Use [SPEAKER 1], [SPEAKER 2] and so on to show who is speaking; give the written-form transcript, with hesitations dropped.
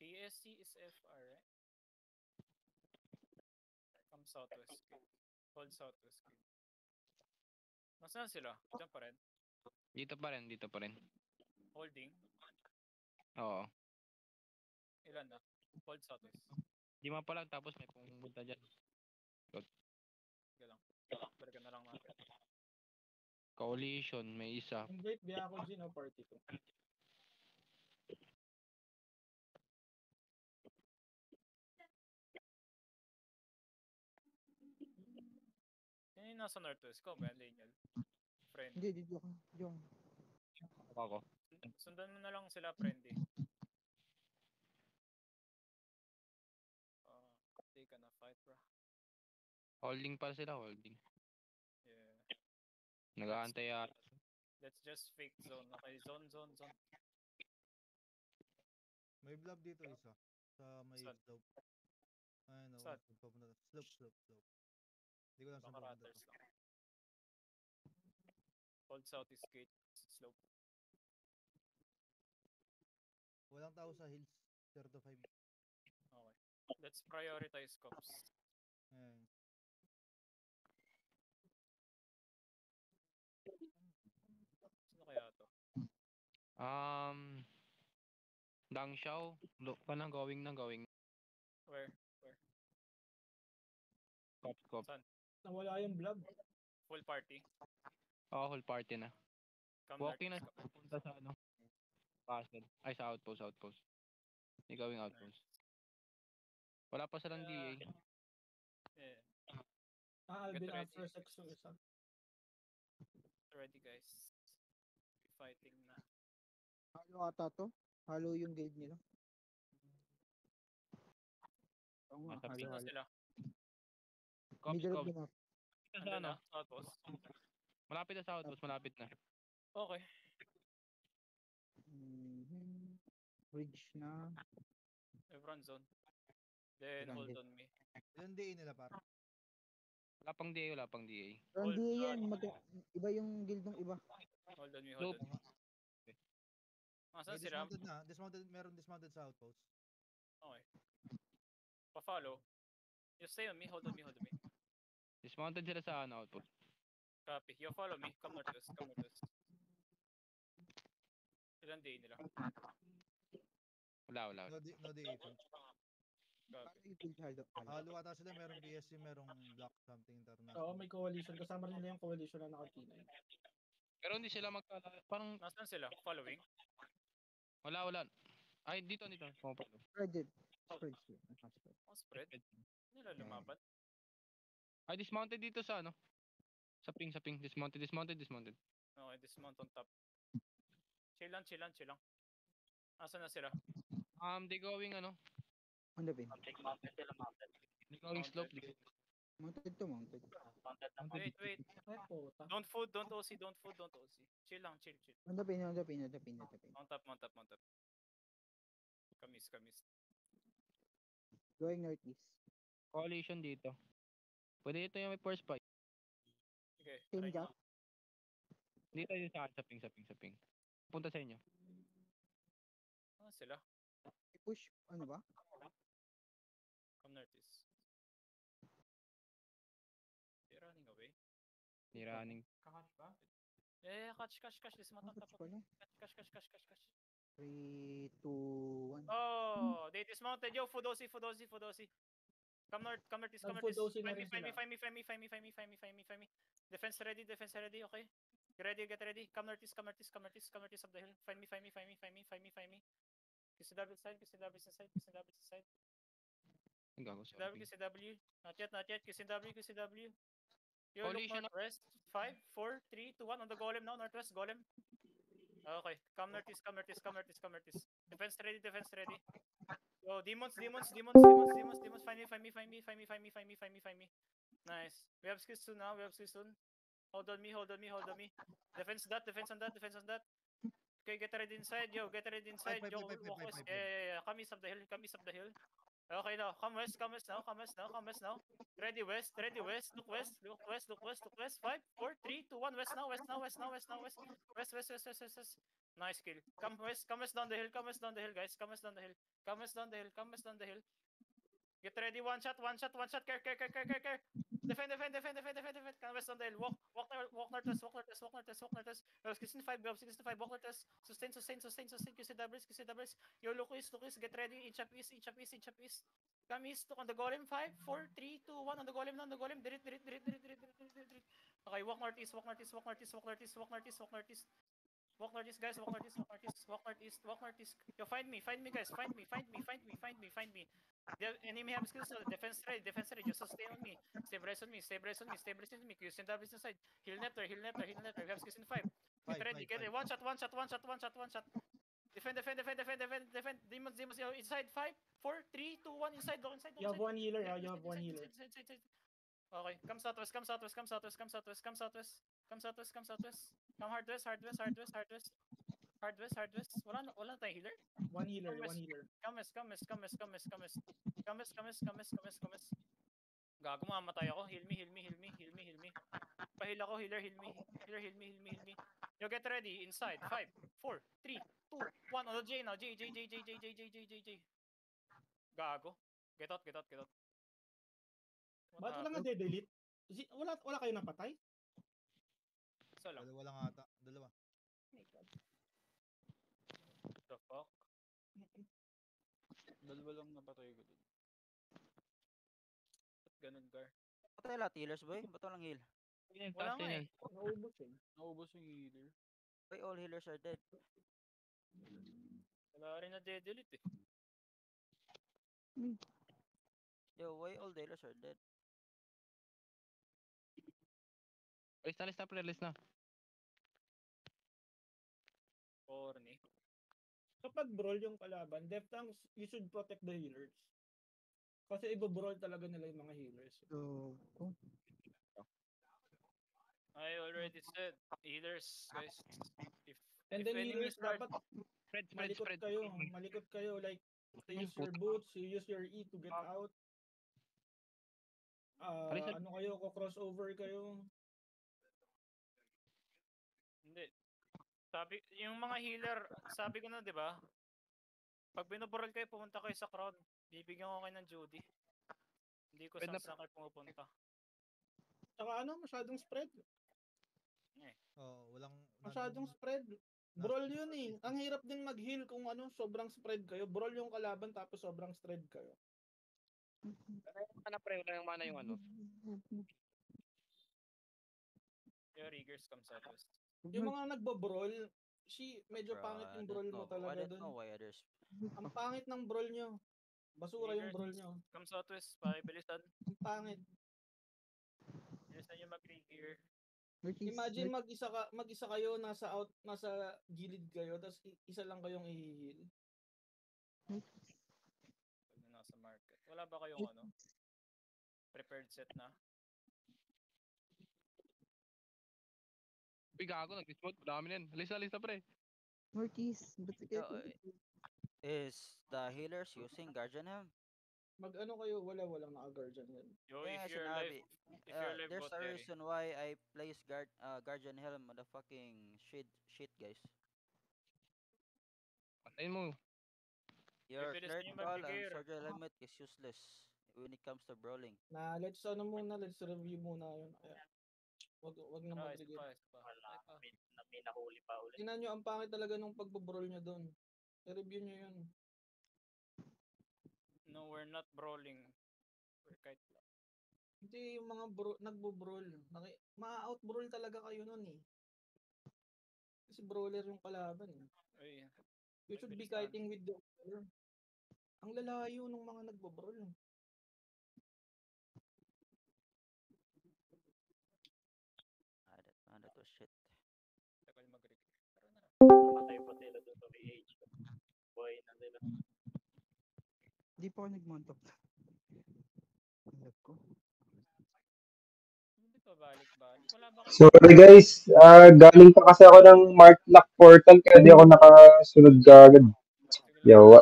[SPEAKER 1] PSC is FR, right? Come Southwest Gate. Hold Southwest Gate. Nasaan sila? Diyan pa rin.
[SPEAKER 2] Dito pa rin, dito pa rin.
[SPEAKER 1] Holding.
[SPEAKER 2] Oo.
[SPEAKER 1] Ilan na? Hold Southwest.
[SPEAKER 2] 5 pa lang tapos may pumunta dyan.
[SPEAKER 1] Sige lang. Balikan na lang natin.
[SPEAKER 2] Coalition, may isa.
[SPEAKER 3] Invite biya ako Gino party ko.
[SPEAKER 1] Yan yung nasa Northwest ko, ba? Daniel. Friend.
[SPEAKER 4] Hindi, dito ka. Diyan.
[SPEAKER 2] Ako.
[SPEAKER 1] Sundan mo na lang sila, friendly. They gonna fight, bro.
[SPEAKER 2] Holding pa sila, holding.
[SPEAKER 1] Yeah.
[SPEAKER 2] Nag-aantay ata.
[SPEAKER 1] Let's just fake zone. Okay, zone.
[SPEAKER 5] May blob dito isa. Sa may
[SPEAKER 1] Saan?
[SPEAKER 5] slope. Ay no,
[SPEAKER 1] Saan?
[SPEAKER 5] papunta. Slope. Hindi ko lang saan
[SPEAKER 1] Baka
[SPEAKER 5] papunta
[SPEAKER 1] Ratters
[SPEAKER 5] to.
[SPEAKER 1] lang. Hold Southeast Gate. Slope.
[SPEAKER 5] Walang tao sa hills. 0 to 5.
[SPEAKER 1] Okay. Let's prioritize cops.
[SPEAKER 5] Ayan.
[SPEAKER 1] Sino kaya to?
[SPEAKER 2] Dang Xiao. Look pa na, going.
[SPEAKER 1] Where?
[SPEAKER 2] Cop.
[SPEAKER 1] Saan?
[SPEAKER 3] Nawala yung blob.
[SPEAKER 1] Full party.
[SPEAKER 2] Oo, whole party na.
[SPEAKER 1] Come
[SPEAKER 2] Walking na
[SPEAKER 1] Northeast.
[SPEAKER 2] pupunta sa ano. Castle. Ay, sa outpost. May going outpost. Wala pa silang DA.
[SPEAKER 1] Yeah.
[SPEAKER 3] Alvin
[SPEAKER 1] Get ready.
[SPEAKER 3] after sex yung isa.
[SPEAKER 1] Ready, guys. Be fighting na.
[SPEAKER 4] Halo ata to. Halo yung guild nila. Oo nga,
[SPEAKER 2] Nasa
[SPEAKER 1] Saan na
[SPEAKER 4] halo.
[SPEAKER 1] sila?
[SPEAKER 2] Cops.
[SPEAKER 4] Middle of the map.
[SPEAKER 2] Sa
[SPEAKER 1] Andun
[SPEAKER 2] ano?
[SPEAKER 1] na? Outpost?
[SPEAKER 2] Malapit na sa outpost, malapit na.
[SPEAKER 1] Okay.
[SPEAKER 4] Bridge na.
[SPEAKER 1] Everyone zone. Then
[SPEAKER 4] Ilan
[SPEAKER 1] hold
[SPEAKER 4] din?
[SPEAKER 1] on me.
[SPEAKER 5] Ilan DA nila par?
[SPEAKER 2] Wala pang DA.
[SPEAKER 4] Pero
[SPEAKER 1] Hold
[SPEAKER 4] hindi
[SPEAKER 1] on.
[SPEAKER 4] yan. Iba yung guild ng iba.
[SPEAKER 1] Hold on me.
[SPEAKER 2] Slope.
[SPEAKER 1] Saan
[SPEAKER 5] May
[SPEAKER 1] sila?
[SPEAKER 5] dismounted na. Meron dismounted sa outpost.
[SPEAKER 1] Okay. Pa-follow. You stay on me. Hold on me.
[SPEAKER 2] Dismounted sila sa ano, outpost.
[SPEAKER 1] Copy. You follow me. Come northwest. Ilan day nila?
[SPEAKER 2] Wala.
[SPEAKER 5] No DA full.
[SPEAKER 4] Paano
[SPEAKER 1] Copy.
[SPEAKER 4] yung guild halo?
[SPEAKER 5] Halo ata sila. Merong BSC, merong Black something
[SPEAKER 3] Oo,
[SPEAKER 5] international.
[SPEAKER 3] may coalition. Kasama rin nila yung coalition na naka-T9.
[SPEAKER 2] Pero hindi sila parang
[SPEAKER 1] Nasaan sila? Following?
[SPEAKER 2] wala. Ay, dito. Pumapalo.
[SPEAKER 4] Spread. Spread.
[SPEAKER 1] Oh, spread. Nila lumaban.
[SPEAKER 2] Ay, dismounted dito sa ano? Sa ping. Dismounted.
[SPEAKER 1] Okay, dismount on top. Chill lang. Nasaan na sila?
[SPEAKER 2] They going ano?
[SPEAKER 4] On the pin.
[SPEAKER 2] They going slope.
[SPEAKER 4] Mounted to mounted.
[SPEAKER 1] Wait.
[SPEAKER 3] Ay, puta.
[SPEAKER 1] Don't food, don't OC. Chill lang.
[SPEAKER 4] On the pin.
[SPEAKER 1] Mount up. Kamis.
[SPEAKER 4] Going northeast.
[SPEAKER 2] Coalition dito. Pwede ito yung may first fight.
[SPEAKER 1] Okay,
[SPEAKER 4] Team
[SPEAKER 1] try nyo.
[SPEAKER 4] Jack.
[SPEAKER 2] Dito yung sa ping. Punta sa inyo.
[SPEAKER 1] Sila?
[SPEAKER 4] Push. Ano ba?
[SPEAKER 1] Come northeast. They're running away.
[SPEAKER 2] Niraning.
[SPEAKER 3] Kakatch ba?
[SPEAKER 1] Yeah, catch. Dismount on top.
[SPEAKER 4] Catch pala.
[SPEAKER 1] Catch.
[SPEAKER 4] 3, 2, 1.
[SPEAKER 1] Oh, they dismounted. Yo, Fudosi. Come northeast.
[SPEAKER 3] Nag-Fudosi na rin
[SPEAKER 1] Find
[SPEAKER 3] sila.
[SPEAKER 1] me. Defense ready. Okay. Get ready. Come northeast of the hill. Find me. QCW side.
[SPEAKER 2] Ang gago sa ping.
[SPEAKER 1] QCW. Not yet. QCW. Yo, look
[SPEAKER 2] Coalition.
[SPEAKER 1] northwest. 5, 4, 3, 2, 1. On the golem now. Northwest golem. Okay. Come northeast. Defense ready. Yo, demons. Find me. Nice. We have skills soon now. Hold on me. Defense on that. Okay, get ready inside. Yo,
[SPEAKER 5] Five.
[SPEAKER 1] Yo, walk west. Yeah. Come east of the hill. Okay, now. Come west now. Ready west. Look west. 5, 4, 3, 2, 1. West now. West. Nice kill. Come west down the hill, guys. Come west down the hill. Come west down the hill. Get ready, one shot. Care. Defend. Come west down the hill. Walk northwest. Go 65, walk northwest. Sustain. QC doubles. Yo, look east. Get ready. Inch up east. Come east on the golem. 5, 4, 3, 2, 1 on the golem. Dirit. Okay, walk northeast. Walk northeast, guys. Walk northeast. Yo, find me, guys. Find me. The enemy have skills. Defense ready. Just sustain on me. Stay brace on me. QC doubles inside. Heal Nepter. We have skills in 5. Get ready. One shot. Defend. Demons. Yo, inside 5, 4, 3, 2, 1. Inside. Go inside.
[SPEAKER 3] You have one healer, you have one healer.
[SPEAKER 1] Inside. Okay, come southwest. Come hardwest. Wala tayong healer.
[SPEAKER 3] One healer.
[SPEAKER 1] Come west. Gago, mamamatay ako. Heal me. Pahil ako, healer, heal me. Yo, get ready. Inside. 5, 4, 3, 2, 1. On the J now. J. Gago. Get out.
[SPEAKER 3] Ba't wala nga delete? Wala kayo napatay?
[SPEAKER 1] Isa lang.
[SPEAKER 5] Dalawa lang ata. Dalawa.
[SPEAKER 1] The fuck?
[SPEAKER 2] Dalawa lang napatay ko dun.
[SPEAKER 1] Ba't ganun, Gar?
[SPEAKER 6] Patay lahat healers, boy. Ba't walang heal?
[SPEAKER 1] Wala nga eh.
[SPEAKER 3] Naubos
[SPEAKER 2] Naubos yung healer.
[SPEAKER 6] Boy, all healers are dead.
[SPEAKER 1] Wala rin na delete eh.
[SPEAKER 6] Yo, why all healers are dead?
[SPEAKER 2] List na.
[SPEAKER 1] Corny.
[SPEAKER 3] Kapag brawl yung kalaban, Death Tanks, you should protect the healers. Kasi ibo-brawl talaga nila yung mga healers.
[SPEAKER 4] So,
[SPEAKER 1] I already said, healers, guys.
[SPEAKER 3] And
[SPEAKER 1] If
[SPEAKER 3] then
[SPEAKER 1] enemies
[SPEAKER 3] healers
[SPEAKER 1] are-
[SPEAKER 3] dapat malikot
[SPEAKER 2] Spread.
[SPEAKER 3] kayo. Like, you use your boots, you use your E to get out.
[SPEAKER 2] Alisan-
[SPEAKER 3] Ano kayo, crossover kayo.
[SPEAKER 1] Hindi. Yung mga healer, sabi ko na, di ba? Pag binoborol kayo, pumunta kayo sa crown. Bibigyan ko kayo ng Judy. Hindi ko
[SPEAKER 2] Pwede
[SPEAKER 1] saan kayo pumupunta.
[SPEAKER 3] Tsaka masyadong spread.
[SPEAKER 5] Oh, walang
[SPEAKER 3] Masyadong spread. Brawl yun eh. Ang hirap din mag-heal kung sobrang spread kayo. Brawl yung kalaban tapos sobrang spread kayo.
[SPEAKER 2] Wala yung mana yung ano.
[SPEAKER 1] Your Riggers comes out west.
[SPEAKER 3] Yung mga nagbo-brawl, medyo
[SPEAKER 6] Bro,
[SPEAKER 3] pangit yung
[SPEAKER 6] I
[SPEAKER 3] brawl
[SPEAKER 6] don't
[SPEAKER 3] mo
[SPEAKER 6] know. I
[SPEAKER 3] talaga
[SPEAKER 6] don't know
[SPEAKER 3] dun.
[SPEAKER 6] why others.
[SPEAKER 3] Ang pangit ng brawl nyo. Basura yung brawl nyo.
[SPEAKER 1] Comes out west, pakibilisan.
[SPEAKER 3] Ang pangit.
[SPEAKER 1] Bilisan yung mag-rigger.
[SPEAKER 3] Imagine mag-isa kayo, nasa gilid kayo, tapos isa lang kayong i-heal.
[SPEAKER 1] Pag na nasa market. Wala ba kayong prepared set na?
[SPEAKER 2] Uy, gago, nag-dismount. Madami na yan. Lista, pre.
[SPEAKER 4] Marquis, ba't
[SPEAKER 6] Yo, is the healers using Guardian Helm?
[SPEAKER 3] Mag-ano kayo, walang naka-guardian yan.
[SPEAKER 1] Yo,
[SPEAKER 6] Yeah,
[SPEAKER 1] if you're
[SPEAKER 6] sinabi.
[SPEAKER 1] live, if you're live
[SPEAKER 6] There's
[SPEAKER 1] bot
[SPEAKER 6] a
[SPEAKER 1] carry.
[SPEAKER 6] reason why I place Guardian Helm on the fucking shit, guys.
[SPEAKER 2] Patayin mo.
[SPEAKER 6] Your
[SPEAKER 1] bilis
[SPEAKER 6] third
[SPEAKER 1] niyo
[SPEAKER 6] call and
[SPEAKER 1] mag-gear.
[SPEAKER 6] soldier limit is useless when it comes to brawling.
[SPEAKER 3] Let's review muna yun. Kaya, wag na mag-regate.
[SPEAKER 1] May nahuli pa ulit.
[SPEAKER 3] Tingnan nyo, ang pangit talaga nung pagbo-brawl nyo doon. I-review nyo yun.
[SPEAKER 1] No, we're not brawling. We're kite lang.
[SPEAKER 3] Hindi, yung mga nagbo-brawl. Ma-outbrawl talaga kayo nun eh. Kasi brawler yung kalaban eh.
[SPEAKER 1] Uy,
[SPEAKER 3] You should be
[SPEAKER 1] bilisan.
[SPEAKER 3] kiting with the brawler. Ang lalayo nung mga nagbo-brawl.
[SPEAKER 6] That was shit.
[SPEAKER 1] tagal mag-rigger. Tara na.
[SPEAKER 7] Matay pa sila doon sa VH. Boy na nila.
[SPEAKER 4] Di pa ako nag-mount up. Alam ko.
[SPEAKER 1] Hindi pa balik-balik. Wala ba kayo?
[SPEAKER 8] Sorry guys, galing pa kasi ako ng Mark Lock Portal kaya di ako nakasunod kaagad.
[SPEAKER 1] Sige lang.
[SPEAKER 8] Yawa.